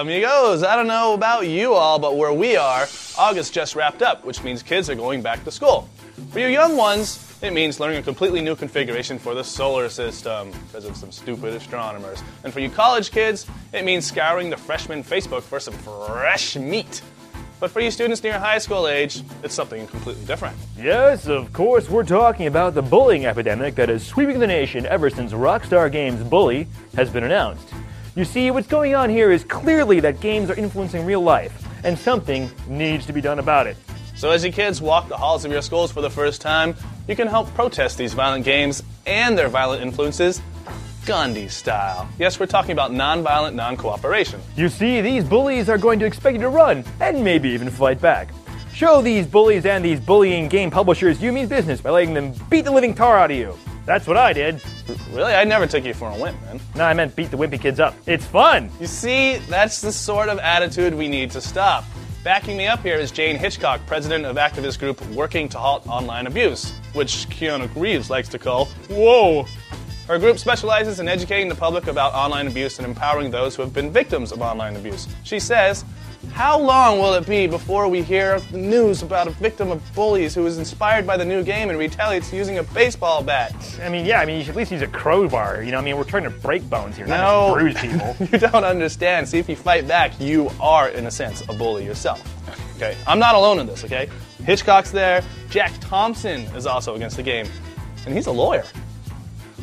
amigos. I don't know about you all, but where we are, August just wrapped up, which means kids are going back to school. For you young ones, it means learning a completely new configuration for the solar system, because of some stupid astronomers. And for you college kids, it means scouring the freshman Facebook for some fresh meat. But for you students near high school age, it's something completely different. Yes, of course, we're talking about the bullying epidemic that is sweeping the nation ever since Rockstar Games' Bully has been announced. You see, what's going on here is clearly that games are influencing real life, and something needs to be done about it. So as you kids walk the halls of your schools for the first time, you can help protest these violent games and their violent influences, Gandhi style. Yes, we're talking about non-violent non-cooperation. You see, these bullies are going to expect you to run, and maybe even fight back. Show these bullies and these bullying game publishers you mean business by letting them beat the living tar out of you. That's what I did. Really? I never took you for a wimp, man. No, I meant beat the wimpy kids up. It's fun! You see, that's the sort of attitude we need to stop. Backing me up here is Jane Hitchcock, president of activist group Working to Halt Online Abuse, which Keanu Reeves likes to call, whoa! Her group specializes in educating the public about online abuse and empowering those who have been victims of online abuse. She says, how long will it be before we hear the news about a victim of bullies who is inspired by the new game and retaliates using a baseball bat? I mean, you should at least use a crowbar. We're trying to break bones here, No, not just bruise people. You don't understand. See, if you fight back, you are, in a sense, a bully yourself. Okay, I'm not alone in this, okay? Hitchcock's there. Jack Thompson is also against the game, and he's a lawyer.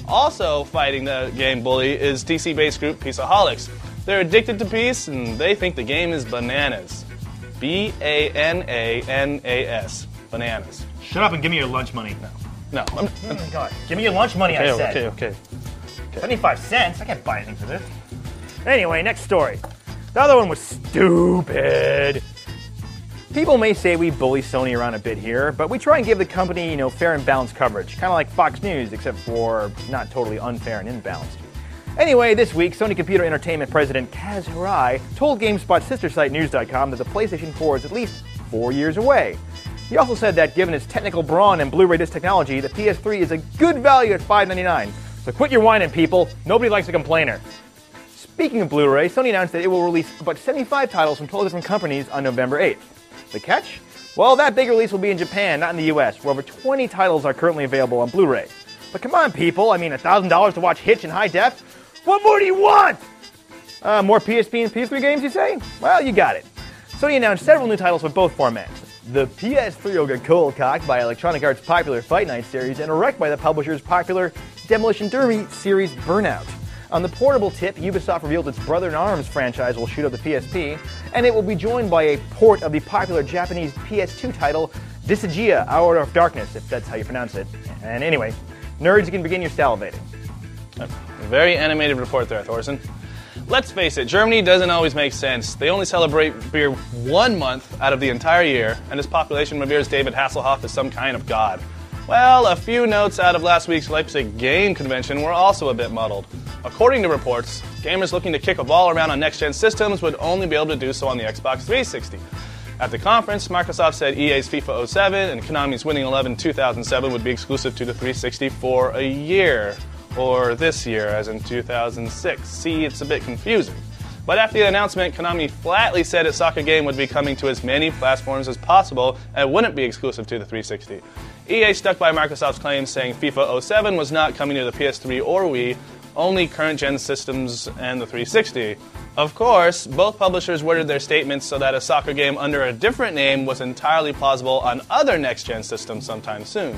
Also fighting the game bully is DC-based group Peaceaholics. They're addicted to peace, and they think the game is bananas. B-A-N-A-N-A-S. Bananas. Shut up and give me your lunch money. No. Oh my God. Give me your lunch money, I said. Okay. 75 cents? I can't buy anything for this. Anyway, next story. The other one was stupid. People may say we bully Sony around a bit here, but we try and give the company, fair and balanced coverage. Kind of like Fox News, except for not totally unfair and imbalanced. Anyway, this week, Sony Computer Entertainment President Kaz Hirai told GameSpot's sister site News.com that the PlayStation 4 is at least 4 years away. He also said that given its technical brawn and Blu-ray disc technology, the PS3 is a good value at $5.99. So quit your whining, people. Nobody likes a complainer. Speaking of Blu-ray, Sony announced that it will release about 75 titles from 12 different companies on November 8th. The catch? Well, that big release will be in Japan, not in the US, where over 20 titles are currently available on Blu-ray. But come on, people. $1,000 to watch Hitch in high def? What more do you want? More PSP and PS3 games, you say? Well, you got it. Sony announced several new titles for both formats. The PS3 will get cold-cocked by Electronic Arts' popular Fight Night series and wrecked by the publisher's popular Demolition Derby series Burnout. On the portable tip, Ubisoft revealed its Brother-in-Arms franchise will shoot up the PSP, and it will be joined by a port of the popular Japanese PS2 title Dissidia, Hour of Darkness, if that's how you pronounce it. And anyway, nerds, you can begin your salivating. Very animated report there, Thorson. Let's face it, Germany doesn't always make sense. They only celebrate beer 1 month out of the entire year, and its population reveres David Hasselhoff as some kind of god. Well, a few notes out of last week's Leipzig Game Convention were also a bit muddled. According to reports, gamers looking to kick a ball around on next-gen systems would only be able to do so on the Xbox 360. At the conference, Microsoft said EA's FIFA 07 and Konami's Winning Eleven 2007 would be exclusive to the 360 for a year. Or this year, as in 2006. See, it's a bit confusing. But after the announcement, Konami flatly said its soccer game would be coming to as many platforms as possible and wouldn't be exclusive to the 360. EA stuck by Microsoft's claims, saying FIFA 07 was not coming to the PS3 or Wii, only current-gen systems and the 360. Of course, both publishers worded their statements so that a soccer game under a different name was entirely plausible on other next-gen systems sometime soon.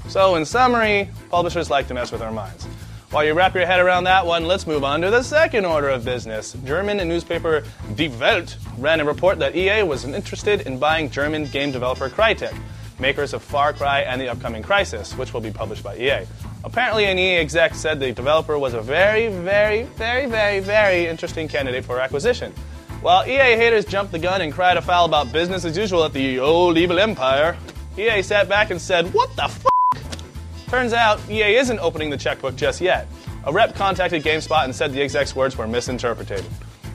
So, in summary, publishers like to mess with our minds. While you wrap your head around that one, let's move on to the second order of business. German newspaper Die Welt ran a report that EA was interested in buying German game developer Crytek, makers of Far Cry and the upcoming Crysis, which will be published by EA. Apparently, an EA exec said the developer was a very, very, very, very, very interesting candidate for acquisition. While EA haters jumped the gun and cried afoul about business as usual at the old evil empire, EA sat back and said, "What the f***?" Turns out, EA isn't opening the checkbook just yet. A rep contacted GameSpot and said the exec's words were misinterpreted.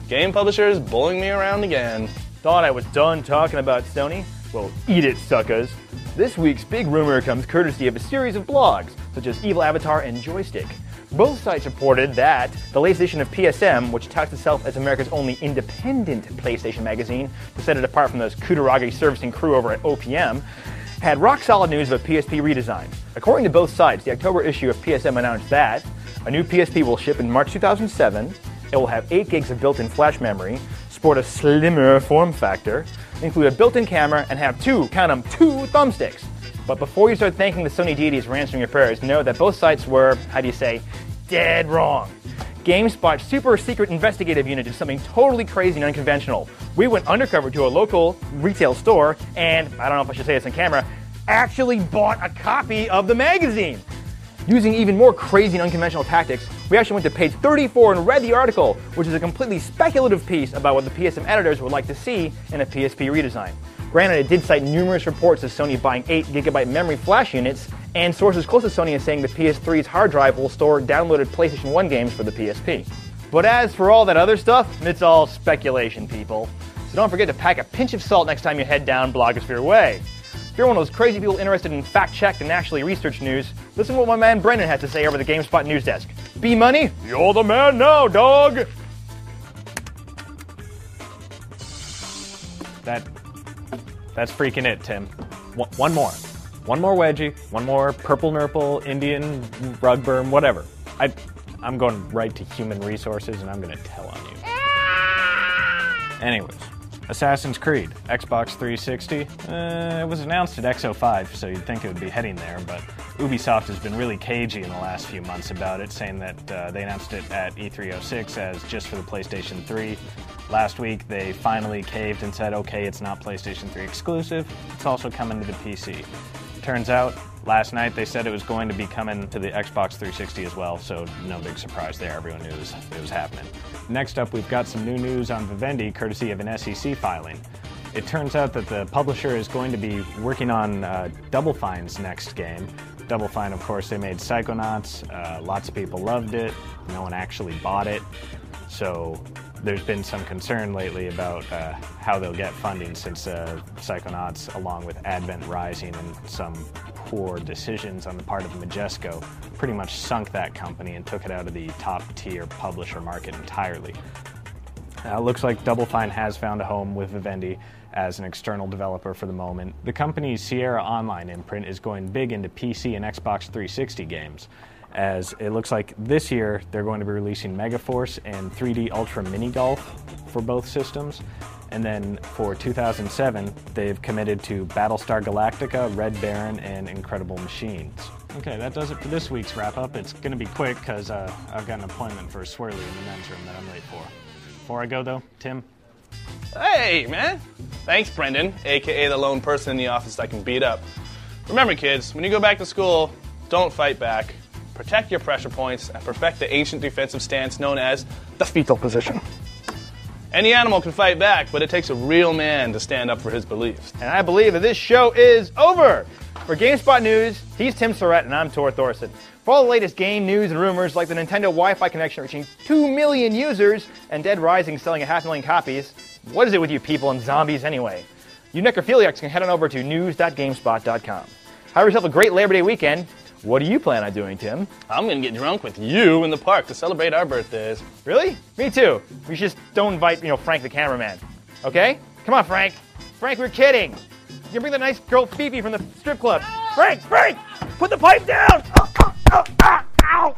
Game publishers bullying me around again. Thought I was done talking about Sony? Well, eat it, suckers. This week's big rumor comes courtesy of a series of blogs, such as Evil Avatar and Joystick. Both sites reported that the latest edition of PSM, which touts itself as America's only independent PlayStation magazine to set it apart from those Kutaragi servicing crew over at OPM, had rock-solid news of a PSP redesign. According to both sites, the October issue of PSM announced that a new PSP will ship in March 2007, it will have 8 gigs of built-in flash memory, sport a slimmer form factor, include a built-in camera, and have two thumbsticks. But before you start thanking the Sony deities for answering your prayers, know that both sites were, dead wrong. GameSpot's super secret investigative unit did something totally crazy and unconventional. We went undercover to a local retail store and, I don't know if I should say this on camera, actually bought a copy of the magazine. Using even more crazy and unconventional tactics, we actually went to page 34 and read the article, which is a completely speculative piece about what the PSM editors would like to see in a PSP redesign. Granted, it did cite numerous reports of Sony buying 8GB memory flash units, and sources close to Sony are saying the PS3's hard drive will store downloaded PlayStation 1 games for the PSP. But as for all that other stuff, it's all speculation, people. So don't forget to pack a pinch of salt next time you head down Blogosphere Way. If you're one of those crazy people interested in fact-checked and actually researched news, listen to what my man Brendan has to say over the GameSpot news desk. B-Money, you're the man now, dog! That's freaking it, Tim. One more. One more wedgie, one more purple nurple, Indian, rugburn, whatever. I'm going right to human resources and I'm going to tell on you. Anyways, Assassin's Creed, Xbox 360. It was announced at XO5, so you'd think it would be heading there, but Ubisoft has been really cagey in the last few months about it, saying that they announced it at E306 as just for the PlayStation 3. Last week, they finally caved and said, okay, it's not PlayStation 3 exclusive, it's also coming to the PC. Turns out, last night they said it was going to be coming to the Xbox 360 as well, so no big surprise there, everyone knew it was happening. Next up, we've got some new news on Vivendi, courtesy of an SEC filing. It turns out that the publisher is going to be working on Double Fine's next game. Double Fine, of course, they made Psychonauts, lots of people loved it, no one actually bought it, so there's been some concern lately about how they'll get funding since Psychonauts, along with Advent Rising and some poor decisions on the part of Majesco, pretty much sunk that company and took it out of the top-tier publisher market entirely. It looks like Double Fine has found a home with Vivendi as an external developer for the moment. The company's Sierra Online imprint is going big into PC and Xbox 360 games, as it looks like this year they're going to be releasing Megaforce and 3D Ultra Mini Golf for both systems. And then for 2007, they've committed to Battlestar Galactica, Red Baron, and Incredible Machines. Okay, that does it for this week's wrap-up. It's going to be quick because I've got an appointment for a swirly in the men's room that I'm late for. Before I go, though, Tim? Hey, man. Thanks, Brendan, a.k.a. the lone person in the office I can beat up. Remember, kids, when you go back to school, don't fight back. Protect your pressure points and perfect the ancient defensive stance known as the fetal position. Any animal can fight back, but it takes a real man to stand up for his beliefs. And I believe that this show is over. For GameSpot News, he's Tim Surratt and I'm Tor Thorson. For all the latest game news and rumors like the Nintendo Wi-Fi connection reaching 2 million users and Dead Rising selling 500,000 copies, what is it with you people and zombies anyway? You necrophiliacs can head on over to news.gamespot.com. Have yourself a great Labor Day weekend. What do you plan on doing, Tim? I'm going to get drunk with you in the park to celebrate our birthdays. Really? Me too. We just don't invite, Frank the cameraman. Okay? Come on, Frank. Frank, we're kidding. You can bring the nice girl Fifi from the strip club. Frank! Put the pipe down! Ow!